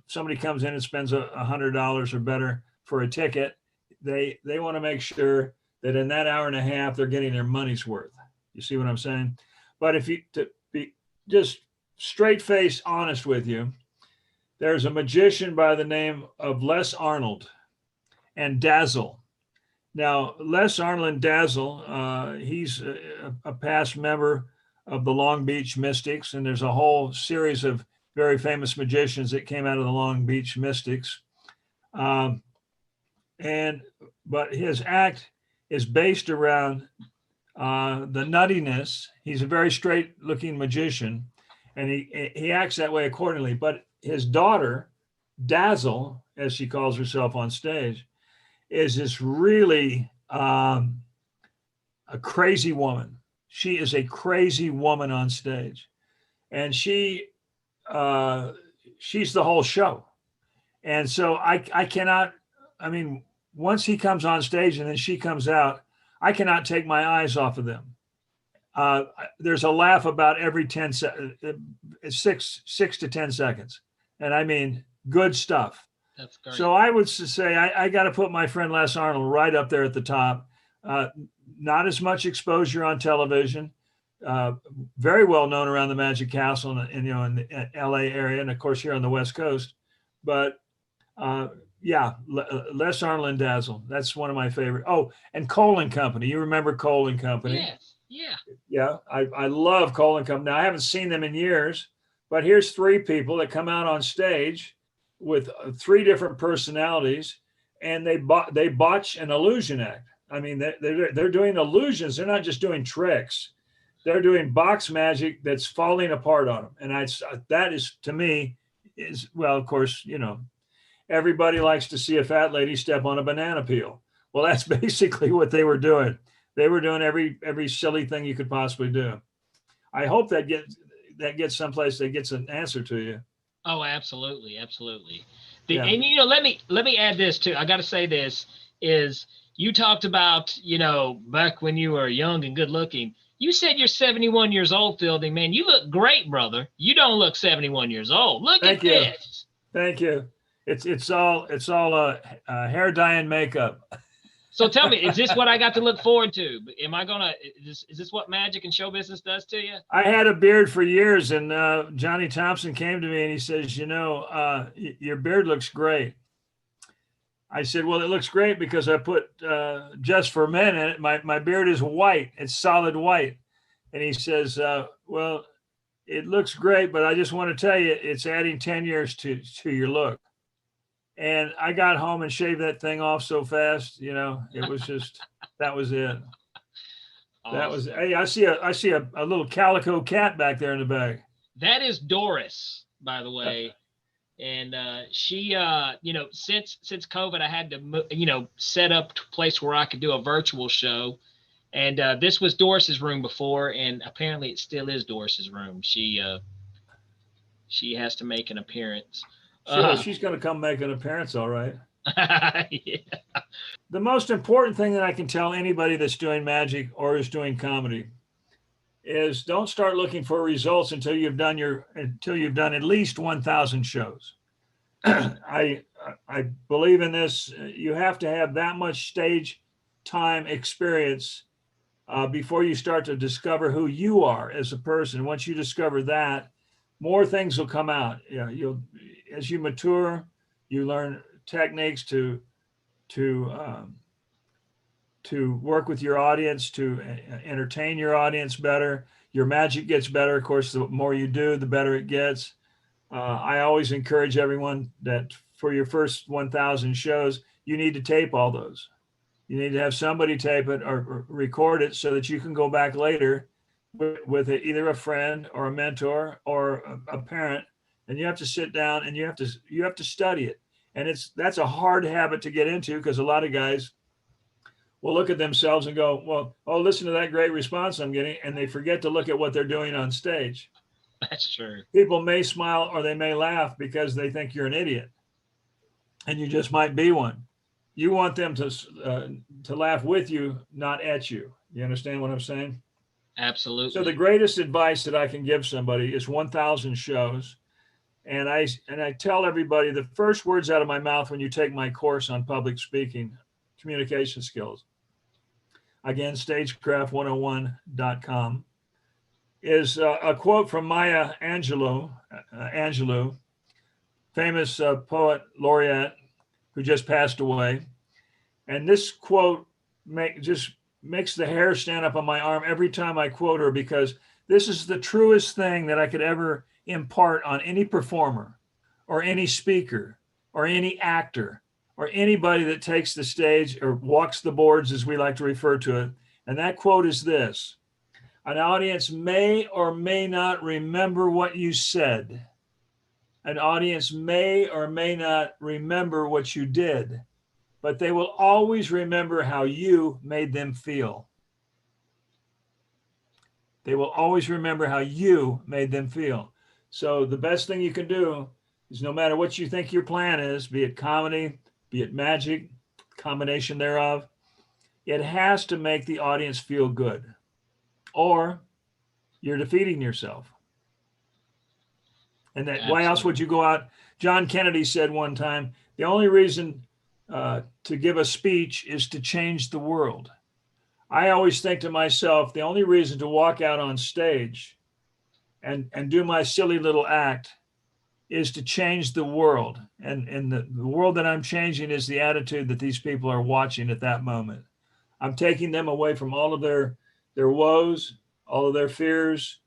S2: Somebody comes in and spends $100 or better for a ticket. They want to make sure that in that hour and a half, they're getting their money's worth. You see what I'm saying? But if you, to be just straight face honest with you, there's a magician by the name of Les Arnold and Dazzle. Now, Les Arnold and Dazzle, he's a past member of the Long Beach Mystics, and there's a whole series of very famous magicians that came out of the Long Beach Mystics. But his act is based around the nuttiness. He's a very straight-looking magician, and he acts that way accordingly. But his daughter, Dazzle, as she calls herself on stage, is this really a crazy woman. She is a crazy woman on stage, and she's the whole show. And so I cannot. I mean, once he comes on stage and then she comes out, I cannot take my eyes off of them. There's a laugh about every 6 to 10 seconds. And I mean, good stuff.
S3: That's great.
S2: So I would say I got to put my friend Les Arnold right up there at the top. Not as much exposure on television. Very well known around the Magic Castle and in the LA area, and of course here on the West Coast. But yeah, Les Arnold and Dazzle. That's one of my favorite. Oh, and Cole and Company. You remember Cole and Company?
S3: Yes. Yeah.
S2: Yeah, I love Cole and Company. Now, I haven't seen them in years, but here's three people that come out on stage with three different personalities, and they botch an illusion act. I mean, they're doing illusions. They're not just doing tricks. They're doing box magic that's falling apart on them. And that is, to me, well, of course, everybody likes to see a fat lady step on a banana peel. Well, that's basically what they were doing. They were doing every silly thing you could possibly do. I hope that gets someplace that gets an answer to you.
S3: Oh, absolutely, absolutely.
S2: Yeah.
S3: And let me add this too. I got to say this is you talked about back when you were young and good looking. You said you're 71 years old, Fielding. Man, you look great, brother. You don't look 71 years old. Look at this. Thank you.
S2: It's all hair dye and makeup.
S3: So tell me, is this what I got to look forward to? Am I gonna? Is this what magic and show business does to you?
S2: I had a beard for years, and Johnny Thompson came to me and he says, your beard looks great. I said, well, it looks great because I put Just for Men in it. My beard is white. It's solid white. And he says, well, it looks great, but I just want to tell you, it's adding 10 years to your look. And I got home and shaved that thing off so fast, it was just, that was it. Awesome. That was, hey, I see a little calico cat back there in the bag.
S3: That is Doris, by the way. And she, since COVID, I had to, set up a place where I could do a virtual show. And this was Doris's room before, and apparently it still is Doris's room. She has to make an appearance.
S2: Sure, she's going to come make an appearance, all right.
S3: Yeah.
S2: The most important thing that I can tell anybody that's doing magic or is doing comedy is don't start looking for results until you've done at least 1,000 shows. I believe in this. You have to have that much stage time experience before you start to discover who you are as a person. Once you discover that, more things will come out. You'll as you mature, you learn techniques to work with your audience, to entertain your audience better. Your magic gets better. Of course, the more you do, the better it gets. I always encourage everyone that for your first 1,000 shows, you need to tape all those. You need to have somebody tape it or record it so that you can go back later with either a friend or a mentor or a parent, and you have to sit down and you have to study it. And that's a hard habit to get into, because a lot of guys will look at themselves and go, well, oh, listen to that great response I'm getting, and they forget to look at what they're doing on stage.
S3: That's true.
S2: People may smile or they may laugh because they think you're an idiot, and you just might be one. You want them to laugh with you, not at you. You understand what I'm saying?
S3: Absolutely.
S2: So the greatest advice that I can give somebody is 1,000 shows. And I tell everybody the first words out of my mouth when you take my course on public speaking, communication skills, again, stagecraft101.com, is a quote from Maya Angelou, famous poet laureate who just passed away. And this quote just makes the hair stand up on my arm every time I quote her, because this is the truest thing that I could ever impart on any performer or any speaker or any actor or anybody that takes the stage or walks the boards, as we like to refer to it. And that quote is this: an audience may or may not remember what you said. An audience may or may not remember what you did, but they will always remember how you made them feel. They will always remember how you made them feel. So the best thing you can do is, no matter what you think your plan is, be it comedy, be it magic, combination thereof, it has to make the audience feel good, or you're defeating yourself. And that, why else would you go out? John Kennedy said one time, the only reason to give a speech is to change the world. I always think to myself, the only reason to walk out on stage and do my silly little act is to change the world. And the world that I'm changing is the attitude that these people are watching at that moment. I'm taking them away from all of their woes, all of their fears,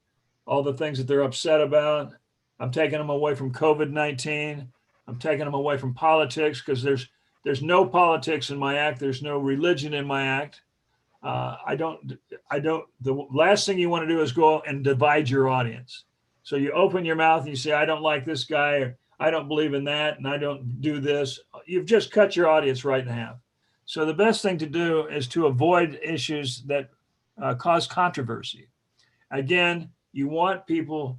S2: all the things that they're upset about. I'm taking them away from COVID-19. I'm taking them away from politics, because there's no politics in my act. There's no religion in my act. The last thing you want to do is go and divide your audience. So you open your mouth and you say, I don't like this guy, or I don't believe in that, and I don't do this. You've just cut your audience right in half. So the best thing to do is to avoid issues that cause controversy. Again, you want people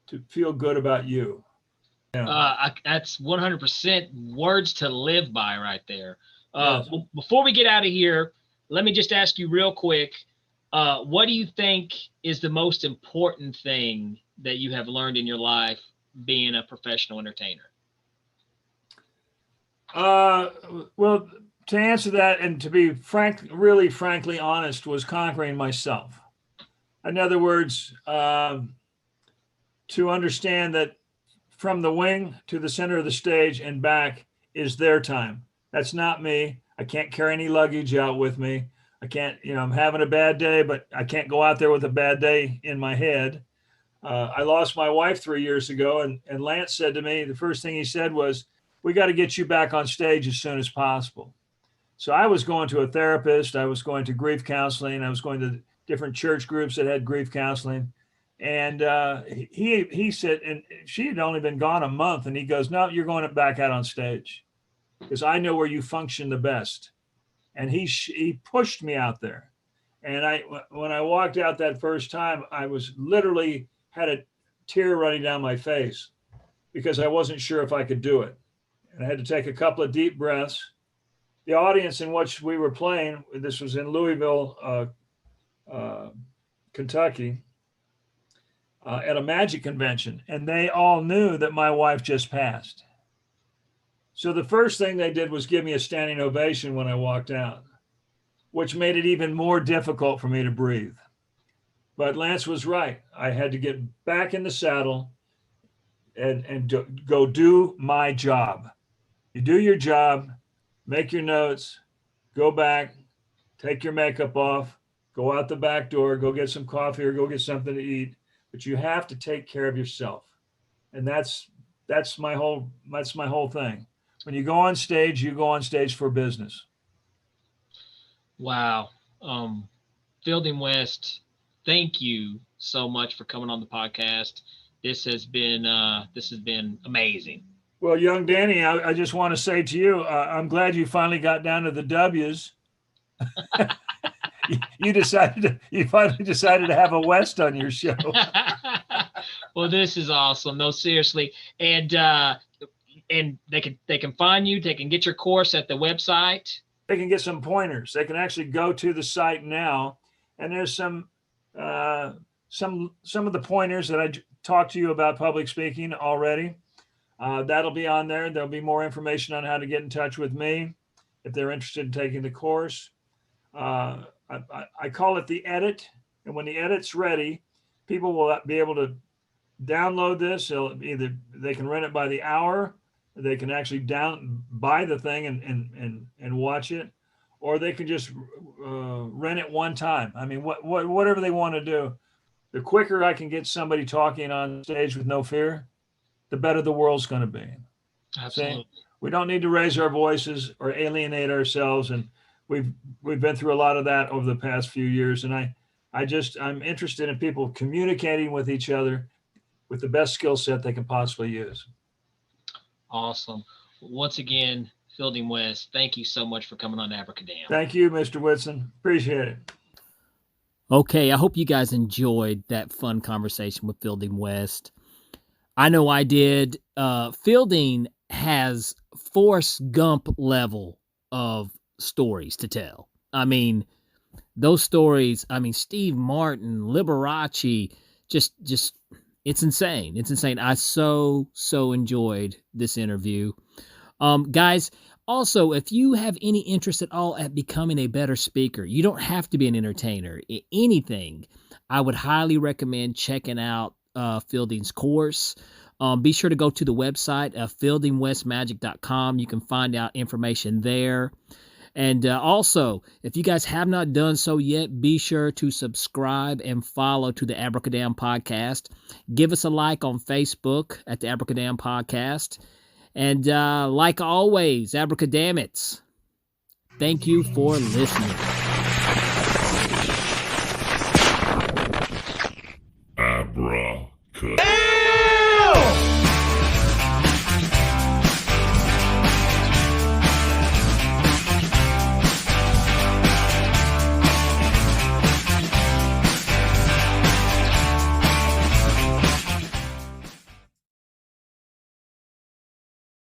S2: to feel good about you. Yeah.
S3: That's 100% words to live by right there.
S2: Yes.
S3: Before we get out of here, let me just ask you real quick, what do you think is the most important thing that you have learned in your life being a professional entertainer?
S2: Well, to answer that, and to be really frankly honest, was conquering myself. In other words, to understand that from the wing to the center of the stage and back is their time. That's not me. I can't carry any luggage out with me. I can't, I'm having a bad day, but I can't go out there with a bad day in my head. I lost my wife 3 years ago, and Lance said to me, the first thing he said was, we got to get you back on stage as soon as possible. So I was going to a therapist. I was going to grief counseling. I was going to different church groups that had grief counseling. And he said, and she had only been gone a month, and he goes, no, you're going back out on stage, because I know where you function the best. And he pushed me out there. And when I walked out that first time, I was literally had a tear running down my face, because I wasn't sure if I could do it. and I had to take a couple of deep breaths. The audience in which we were playing, this was in Louisville, Kentucky, at a magic convention, and they all knew that my wife just passed. So the first thing they did was give me a standing ovation when I walked out, which made it even more difficult for me to breathe. But Lance was right. I had to get back in the saddle and go do my job. You do your job, make your notes, go back, take your makeup off, go out the back door, go get some coffee or go get something to eat. But you have to take care of yourself. And that's my whole thing. When you go on stage, you go on stage for business.
S3: Wow. Fielding West, thank you so much for coming on the podcast. This has been amazing.
S2: Well, young Danny, I just want to say to you, I'm glad you finally got down to the W's. You finally decided to have a West on your show.
S3: Well, this is awesome. No, seriously. And they can find you. They can get your course at the website.
S2: They can get some pointers. They can actually go to the site now, and there's some of the pointers that I talked to you about public speaking already. That'll be on there. There'll be more information on how to get in touch with me if they're interested in taking the course. I call it the edit, and when the edit's ready, people will be able to download this. They can rent it by the hour, or they can actually buy the thing and watch it, or they can just rent it one time. I mean, whatever they want to do. The quicker I can get somebody talking on stage with no fear, the better the world's going to be.
S3: Absolutely.
S2: See? We don't need to raise our voices or alienate ourselves, and we've been through a lot of that over the past few years. And I'm interested in people communicating with each other with the best skill set they can possibly use.
S3: Awesome. Once again, Fielding West, thank you so much for coming on Abracadamn.
S2: Thank you, Mr. Whitson. Appreciate it.
S1: Okay, I hope you guys enjoyed that fun conversation with Fielding West. I know I did. Fielding has Forrest Gump level of stories to tell. I mean, those stories, Steve Martin, Liberace, just it's insane. It's insane. I so enjoyed this interview. Guys, also, if you have any interest at all at becoming a better speaker, you don't have to be an entertainer. Anything, I would highly recommend checking out Fielding's course. Be sure to go to the website, fieldingwestmagic.com. You can find out information there. And also, if you guys have not done so yet, be sure to subscribe and follow to the Abracadamn Podcast. Give us a like on Facebook at the Abracadamn Podcast. And like always, Abracadammits, thank you for listening.